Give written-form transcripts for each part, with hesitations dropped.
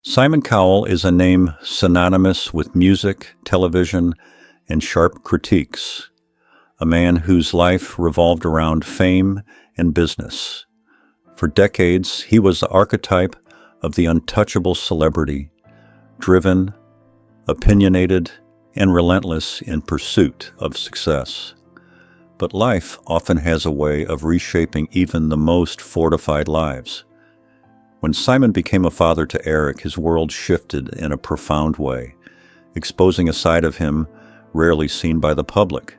Simon Cowell is a name synonymous with music, television, and sharp critiques, a man whose life revolved around fame and business. For decades, he was the archetype of the untouchable celebrity, driven, opinionated, and relentless in pursuit of success. But life often has a way of reshaping even the most fortified lives. When Simon became a father to Eric, his world shifted in a profound way, exposing a side of him rarely seen by the public.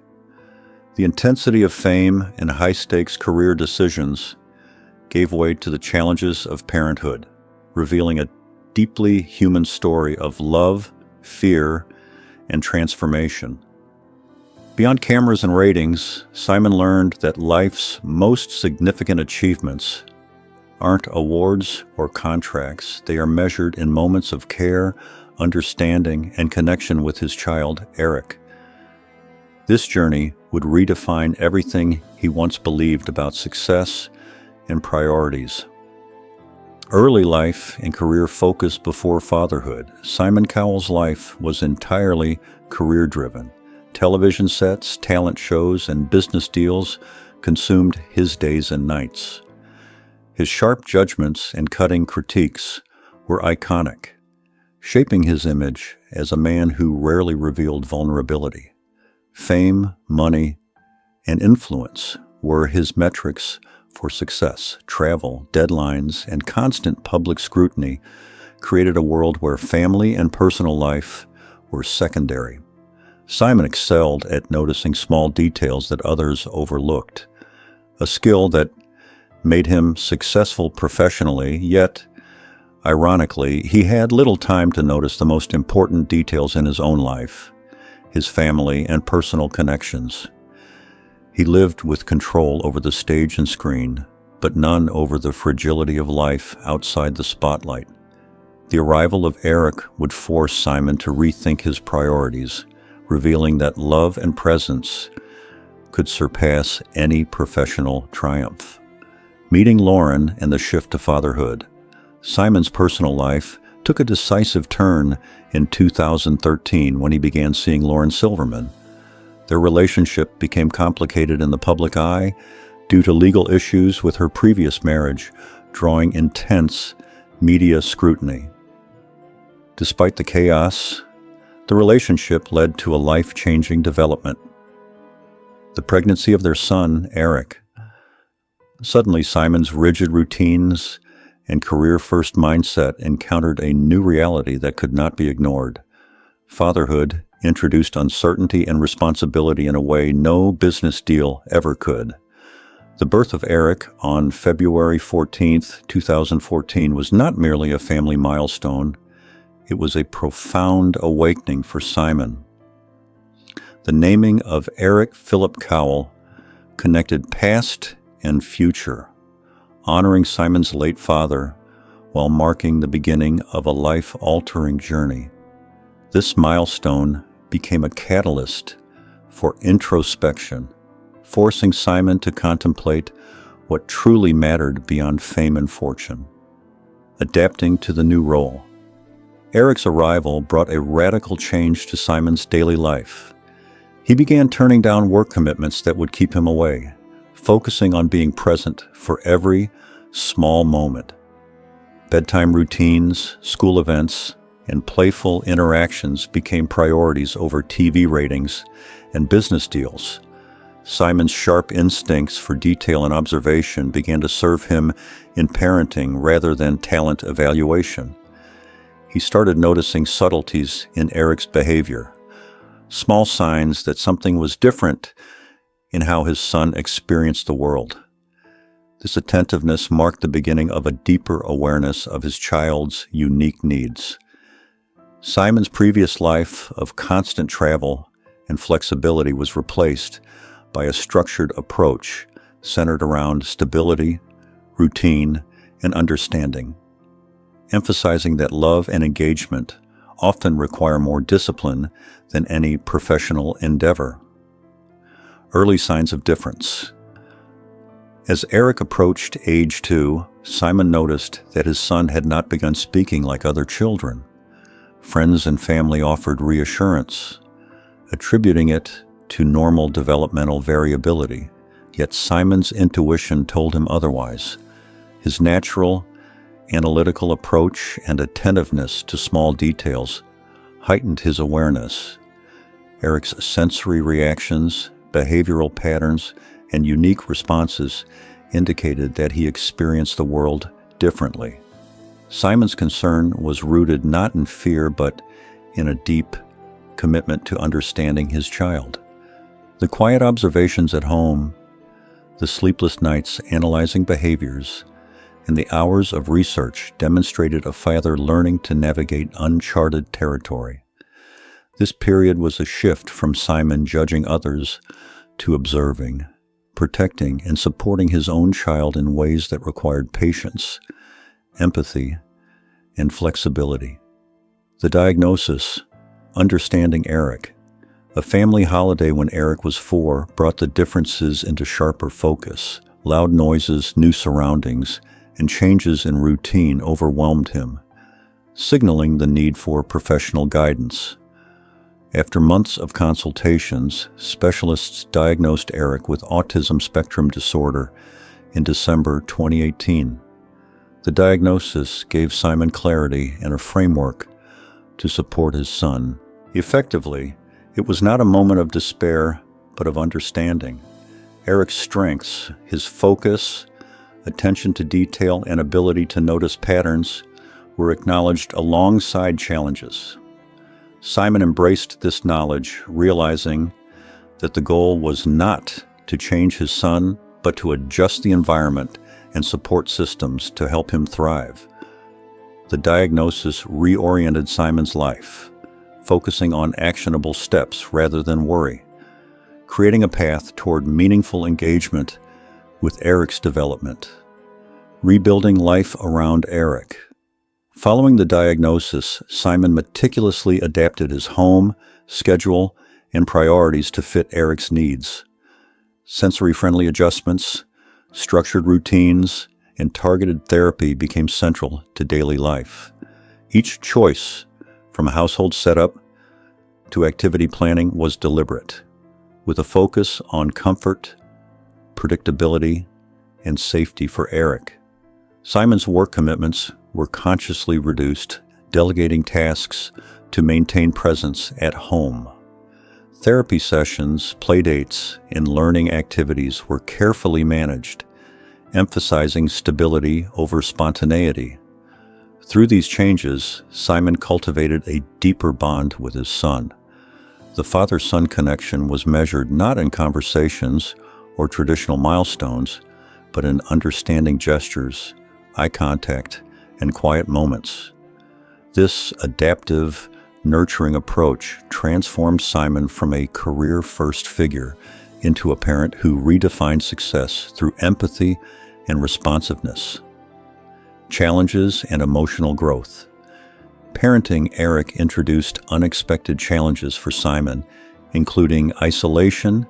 The intensity of fame and high-stakes career decisions gave way to the challenges of parenthood, revealing a deeply human story of love, fear, and transformation. Beyond cameras and ratings, Simon learned that life's most significant achievements aren't awards or contracts. They are measured in moments of care, understanding, and connection with his child, Eric. This journey would redefine everything he once believed about success and priorities. Early life and career focus before fatherhood. Simon Cowell's life was entirely career-driven. Television sets, talent shows, and business deals consumed his days and nights. His sharp judgments and cutting critiques were iconic, shaping his image as a man who rarely revealed vulnerability. Fame, money, and influence were his metrics for success. Travel, deadlines, and constant public scrutiny created a world where family and personal life were secondary. Simon excelled at noticing small details that others overlooked, a skill that made him successful professionally, yet, ironically, he had little time to notice the most important details in his own life, his family, and personal connections. He lived with control over the stage and screen, but none over the fragility of life outside the spotlight. The arrival of Eric would force Simon to rethink his priorities, revealing that love and presence could surpass any professional triumph. Meeting Lauren and the shift to fatherhood, Simon's personal life took a decisive turn in 2013 when he began seeing Lauren Silverman. Their relationship became complicated in the public eye due to legal issues with her previous marriage, drawing intense media scrutiny. Despite the chaos, the relationship led to a life-changing development. The pregnancy of their son, Eric. Suddenly, Simon's rigid routines and career-first mindset encountered a new reality that could not be ignored. Fatherhood introduced uncertainty and responsibility in a way no business deal ever could. The birth of Eric on February 14, 2014 was not merely a family milestone, it was a profound awakening for Simon. The naming of Eric Philip Cowell connected past and future, honoring Simon's late father while marking the beginning of a life-altering journey. This milestone became a catalyst for introspection, forcing Simon to contemplate what truly mattered beyond fame and fortune. Adapting to the new role. Eric's arrival brought a radical change to Simon's daily life. He began turning down work commitments that would keep him away, focusing on being present for every small moment. Bedtime routines, school events, and playful interactions became priorities over TV ratings and business deals. Simon's sharp instincts for detail and observation began to serve him in parenting rather than talent evaluation. He started noticing subtleties in Eric's behavior, small signs that something was different in how his son experienced the world. This attentiveness marked the beginning of a deeper awareness of his child's unique needs. Simon's previous life of constant travel and flexibility was replaced by a structured approach centered around stability, routine, and understanding, emphasizing that love and engagement often require more discipline than any professional endeavor. Early signs of difference. As Eric approached age 2, Simon noticed that his son had not begun speaking like other children. Friends and family offered reassurance, attributing it to normal developmental variability. Yet Simon's intuition told him otherwise. His natural, analytical approach and attentiveness to small details heightened his awareness. Eric's sensory reactions, behavioral patterns, and unique responses indicated that he experienced the world differently. Simon's concern was rooted not in fear, but in a deep commitment to understanding his child. The quiet observations at home, the sleepless nights analyzing behaviors, and the hours of research demonstrated a father learning to navigate uncharted territory. This period was a shift from Simon judging others to observing, protecting, and supporting his own child in ways that required patience, empathy, and flexibility. The diagnosis, understanding Eric. A family holiday when Eric was 4 brought the differences into sharper focus. Loud noises, new surroundings, and changes in routine overwhelmed him, signaling the need for professional guidance. After months of consultations, specialists diagnosed Eric with autism spectrum disorder in December 2018. The diagnosis gave Simon clarity and a framework to support his son. Effectively, it was not a moment of despair, but of understanding. Eric's strengths, his focus, attention to detail, and ability to notice patterns were acknowledged alongside challenges. Simon embraced this knowledge, realizing that the goal was not to change his son, but to adjust the environment and support systems to help him thrive. The diagnosis reoriented Simon's life, focusing on actionable steps rather than worry, creating a path toward meaningful engagement with Eric's development. Rebuilding life around Eric. Following the diagnosis, Simon meticulously adapted his home, schedule, and priorities to fit Eric's needs. Sensory-friendly adjustments, structured routines, and targeted therapy became central to daily life. Each choice, from household setup to activity planning, was deliberate, with a focus on comfort, predictability, and safety for Eric. Simon's work commitments were consciously reduced, delegating tasks to maintain presence at home. Therapy sessions, playdates, and learning activities were carefully managed, emphasizing stability over spontaneity. Through these changes, Simon cultivated a deeper bond with his son. The father-son connection was measured not in conversations or traditional milestones, but in understanding gestures, eye contact, and quiet moments. This adaptive, nurturing approach transformed Simon from a career-first figure into a parent who redefined success through empathy and responsiveness. Challenges and emotional growth. Parenting Eric introduced unexpected challenges for Simon, including isolation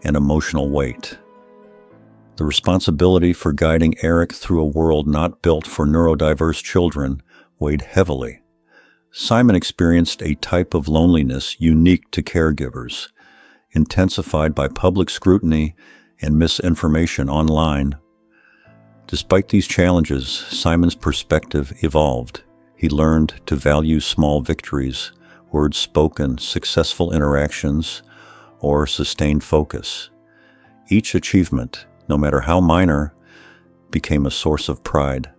and emotional weight. The responsibility for guiding Eric through a world not built for neurodiverse children weighed heavily. Simon experienced a type of loneliness unique to caregivers, intensified by public scrutiny and misinformation online. Despite these challenges, Simon's perspective evolved. He learned to value small victories, words spoken, successful interactions, or sustained focus. Each achievement, no matter how minor, became a source of pride.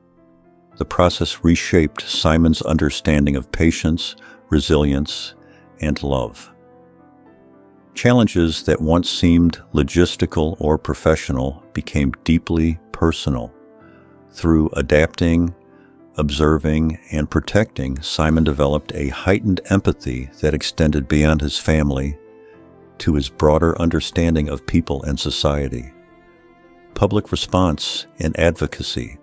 The process reshaped Simon's understanding of patience, resilience, and love. Challenges that once seemed logistical or professional became deeply personal. Through adapting, observing, and protecting, Simon developed a heightened empathy that extended beyond his family to his broader understanding of people and society. Public response and advocacy.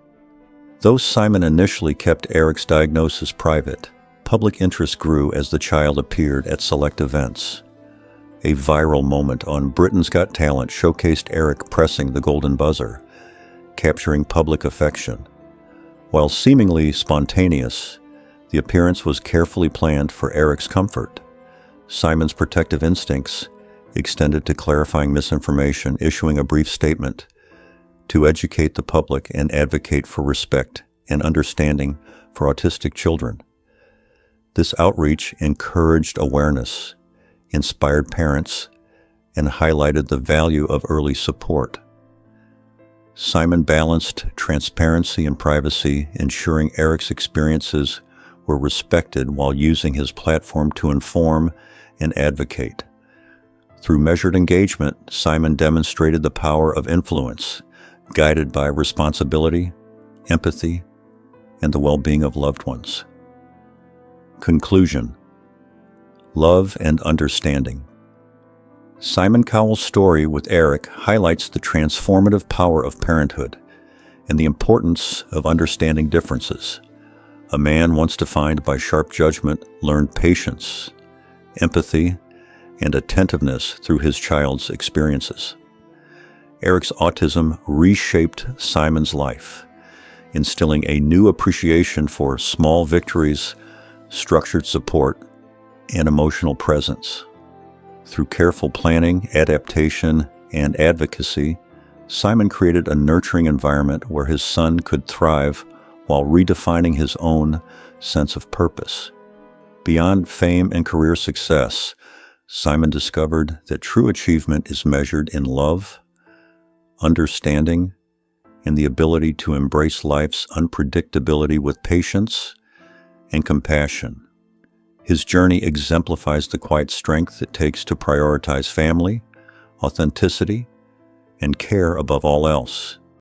Though Simon initially kept Eric's diagnosis private, public interest grew as the child appeared at select events. A viral moment on Britain's Got Talent showcased Eric pressing the golden buzzer, capturing public affection. While seemingly spontaneous, the appearance was carefully planned for Eric's comfort. Simon's protective instincts extended to clarifying misinformation, issuing a brief statement to educate the public and advocate for respect and understanding for autistic children. This outreach encouraged awareness, inspired parents, and highlighted the value of early support. Simon balanced transparency and privacy, ensuring Eric's experiences were respected while using his platform to inform and advocate. Through measured engagement, Simon demonstrated the power of influence, guided by responsibility, empathy, and the well-being of loved ones. Conclusion: love and understanding. Simon Cowell's story with Eric highlights the transformative power of parenthood and the importance of understanding differences. A man once defined by sharp judgment learned patience, empathy, and attentiveness through his child's experiences. Eric's autism reshaped Simon's life, instilling a new appreciation for small victories, structured support, and emotional presence. Through careful planning, adaptation, and advocacy, Simon created a nurturing environment where his son could thrive while redefining his own sense of purpose. Beyond fame and career success, Simon discovered that true achievement is measured in love, understanding, and the ability to embrace life's unpredictability with patience and compassion. His journey exemplifies the quiet strength it takes to prioritize family, authenticity, and care above all else.